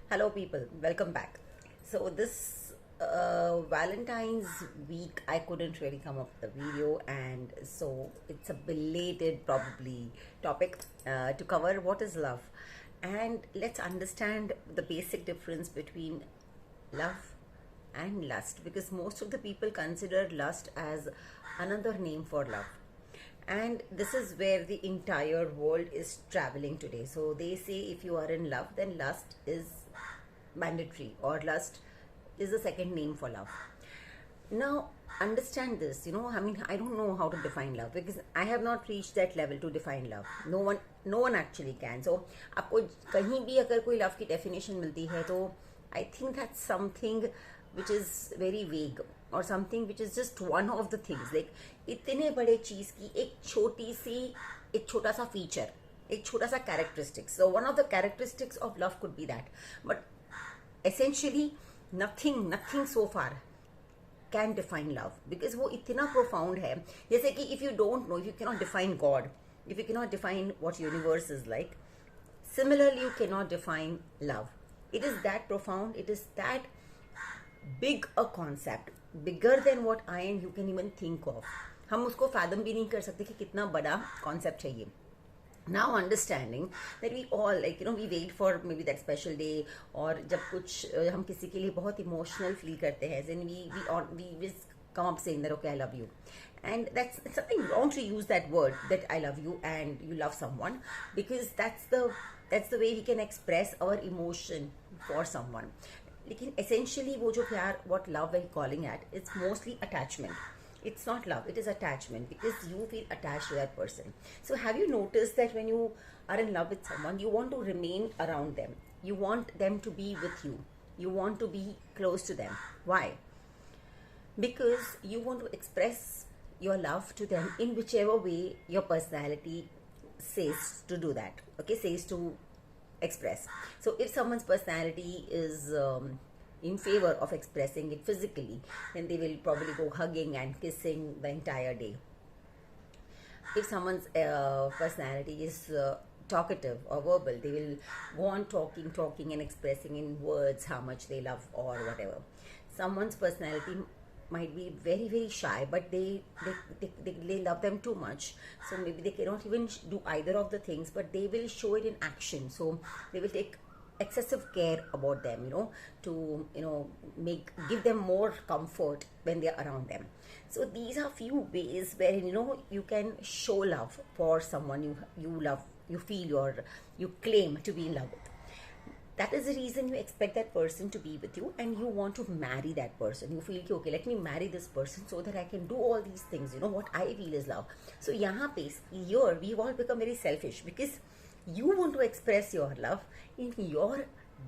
Hello, people. Welcome back. So this Valentine's week, I couldn't really come up with a video, and so it's a belated probably topic to cover what is love, and let's understand the basic difference between love and lust, because most of the people consider lust as another name for love, and this is where the entire world is traveling today. So they say if you are in love, then lust is mandatory, or lust is the second name for love. Now understand this, I don't know how to define love, because I have not reached that level to define love. No one actually can. So आपको कहीं भी अगर कोई love की definition मिलती है, तो I think that's something which is very vague, or something which is just one of the things. Like इतने बड़े चीज की एक छोटा सा feature, एक छोटा सा characteristics. So one of the characteristics of love could be that, but essentially nothing so far can define love, because वो इतना profound है. जैसे कि if you don't know, if you cannot define God, if you cannot define what universe is like, similarly you cannot define love. It is that profound, it is that big a concept, bigger than what I and you can even think of. हम उसको fathom भी नहीं कर सकते कि कितना बड़ा concept है ये. Now understanding that we all, we wait for maybe that special day, or जब कुछ हम किसी के लिए बहुत emotional feel करते हैं, then we just come up saying that okay, I love you, and that's something wrong to use that word, that I love you and you love someone, because that's the way we can express our emotion for someone. लेकिन essentially वो जो प्यार, what love we're calling at, it's mostly attachment. It's not love, it is attachment, because you feel attached to that person. So have you noticed that when you are in love with someone, you want to remain around them, you want them to be with you, you want to be close to them. Why? Because you want to express your love to them in whichever way your personality says to do that, says to express. So if someone's personality is in favor of expressing it physically, then they will probably go hugging and kissing the entire day. If someone's personality is talkative or verbal, they will go on talking and expressing in words how much they love or whatever. Someone's personality might be very, very shy, but they love them too much, so maybe they cannot even do either of the things, but they will show it in action. So they will take excessive care about them, to give them more comfort when they are around them. So these are few ways wherein you can show love for someone you love, you feel, or you claim to be in love with. That is the reason you expect that person to be with you, and you want to marry that person. You feel okay, let me marry this person so that I can do all these things, what I feel is love. So here we've all become very selfish, because you want to express your love in your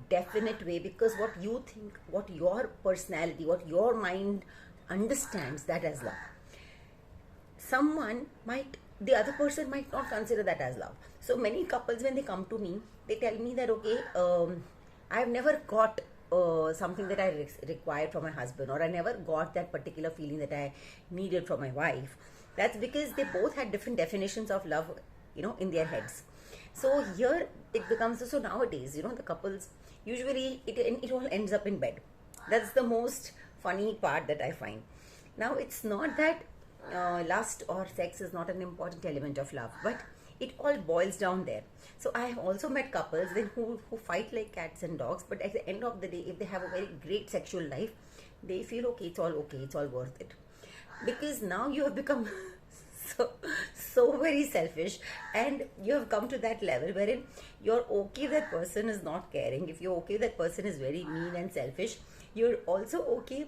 definite way, because what you think, what your personality, what your mind understands that as love. The other person might not consider that as love. So many couples, when they come to me, they tell me that I've never got something that I required from my husband, or I never got that particular feeling that I needed from my wife. That's because they both had different definitions of love, in their heads. So here it becomes, so nowadays, the couples, usually it all ends up in bed. That's the most funny part that I find. Now it's not that lust or sex is not an important element of love, but it all boils down there. So I have also met couples who fight like cats and dogs, but at the end of the day, if they have a very great sexual life, they feel okay, it's all worth it. Because now you have become so very selfish, and you have come to that level wherein you're okay if that person is not caring, if you're okay if that person is very mean and selfish, you're also okay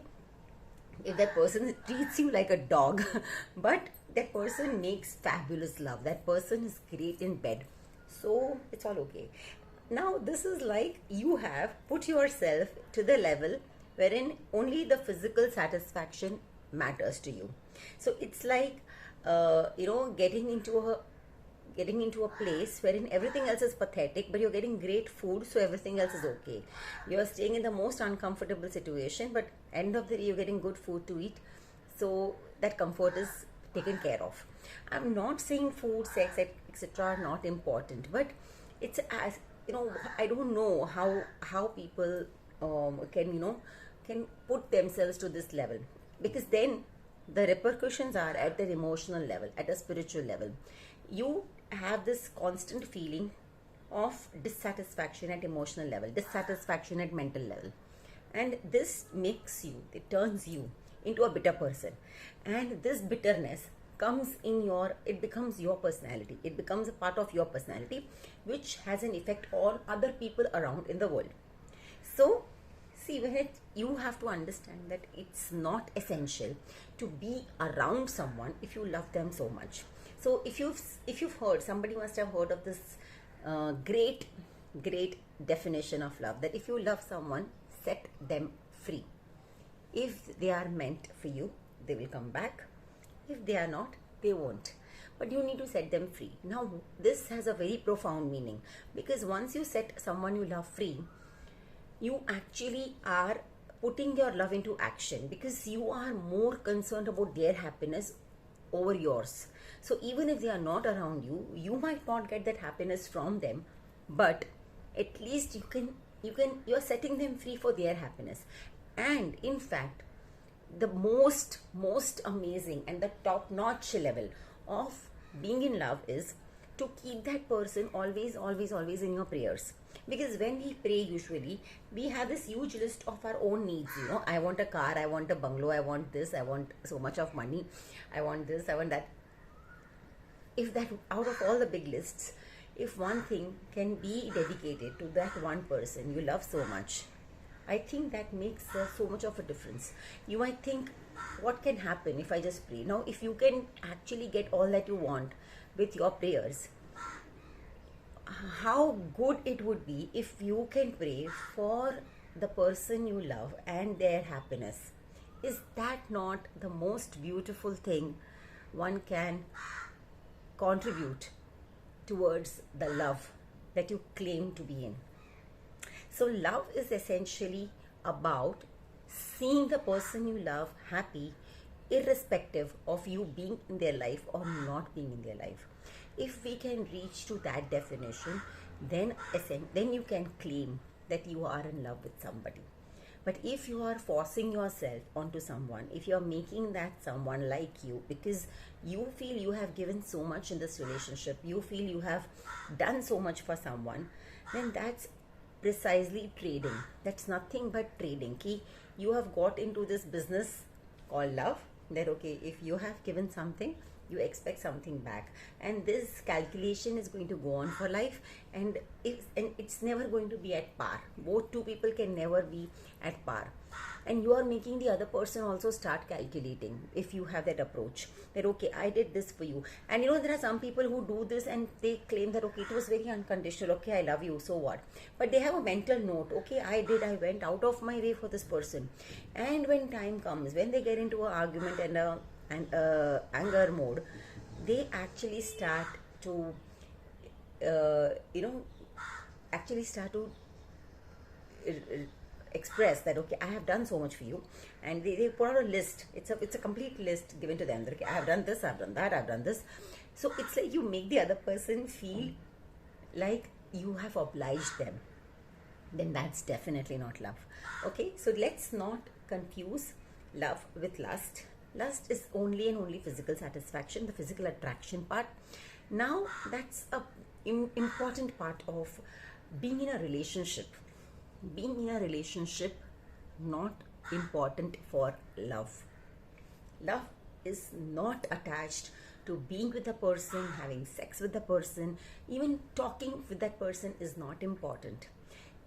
if that person treats you like a dog, but that person makes fabulous love, that person is great in bed, so it's all okay. Now this is like you have put yourself to the level wherein only the physical satisfaction matters to you. So it's like getting into a place wherein everything else is pathetic, but you're getting great food, so everything else is okay. You're staying in the most uncomfortable situation, but end of the day you're getting good food to eat, so that comfort is taken care of. I'm not saying food, sex, etc. are not important, but it's as I don't know how people can can put themselves to this level, because then the repercussions are at their emotional level, at a spiritual level. You have this constant feeling of dissatisfaction at emotional level, dissatisfaction at mental level, and this makes you, it turns you into a bitter person. And this bitterness comes in your, it becomes your personality, it becomes a part of your personality, which has an effect on other people around in the world. So see, you have to understand that it's not essential to be around someone if you love them so much. So if you've heard, somebody must have heard of this great definition of love, that if you love someone, set them free. If they are meant for you, they will come back. If they are not, they won't. But you need to set them free. Now, this has a very profound meaning, because once you set someone you love free, you actually are putting your love into action, because you are more concerned about their happiness over yours. So even if they are not around you, you might not get that happiness from them, but at least you're setting them free for their happiness. And in fact, the most amazing and the top notch level of being in love is to keep that person always in your prayers. Because when we pray, usually we have this huge list of our own needs. I want a car, I want a bungalow, I want this, I want so much of money, I want this, I want that. If that, out of all the big lists, if one thing can be dedicated to that one person you love so much, I think that makes so much of a difference. You might think, what can happen if I just pray? Now, if you can actually get all that you want with your prayers, how good it would be if you can pray for the person you love and their happiness. Is that not the most beautiful thing one can contribute towards the love that you claim to be in? So love is essentially about seeing the person you love happy, irrespective of you being in their life or not being in their life. If we can reach to that definition, then you can claim that you are in love with somebody. But if you are forcing yourself onto someone, if you are making that someone like you because you feel you have given so much in this relationship, you feel you have done so much for someone, then that's precisely trading. That's nothing but trading. You have got into this business called love, that okay, if you have given something, you expect something back, and this calculation is going to go on for life, and it's never going to be at par. Both two people can never be at par, and you are making the other person also start calculating. If you have that approach that okay, I did this for you, and there are some people who do this and they claim that okay, it was very unconditional, okay, I love you, so what? But they have a mental note, okay, I went out of my way for this person, and when time comes, when they get into an argument and anger mode, they actually start to express that okay, I have done so much for you, and they put out a list. It's a complete list given to them that okay, I have done this, I've done that, I've done this. So it's like you make the other person feel like you have obliged them. Then that's definitely not love. Okay, so let's not confuse love with lust. Lust is only and only physical satisfaction, the physical attraction part. Now that's a important part of being in a relationship. Being in a relationship, not important for love. Love is not attached to being with the person, having sex with the person, even talking with that person is not important.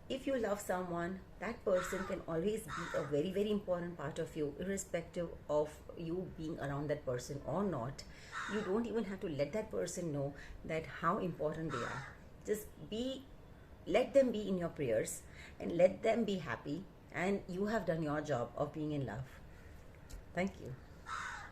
If you love someone, that person can always be a very, very important part of you, irrespective of you being around that person or not. You don't even have to let that person know that how important they are. Just let them be in your prayers and let them be happy, and you have done your job of being in love. Thank you.